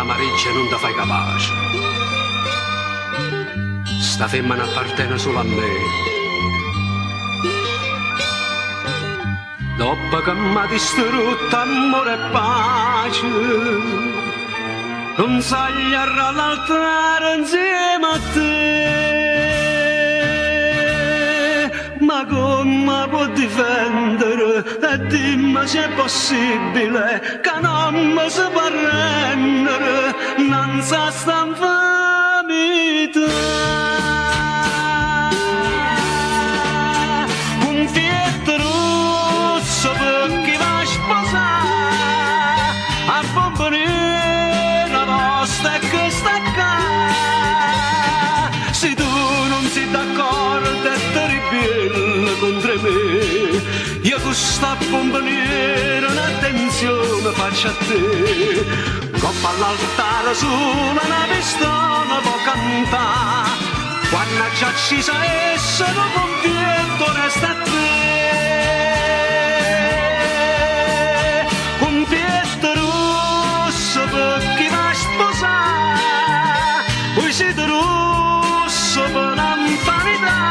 mariccia non ti fai capace. Sta femmina appartiene solo a me. Dopo che m'ha distrutto amore e pace, non sagliarà all'altare insieme a te. Ma come può difendere e dimmi se è possibile che non mi si può rendere non sa sta infamità. Un fietto rosso per chi va a sposare a bombonire la vostra e che sta qua. Se tu non sei d'accordo è terribile contro me, io questa bomboniera un'attenzione faccio a te. Coppa all'altare su una pistola può cantare, quando già ci sa essa non confietto resta a te. Un fietto rosso per chi va a sposare, poi siete rosso per l'infamità.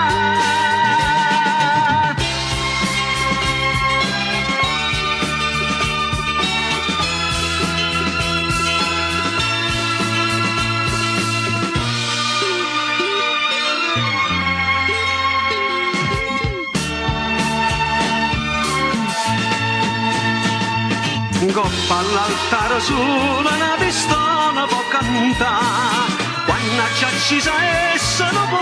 Coppa all'altare su una pistola può cantare, quando già ci sa essa non può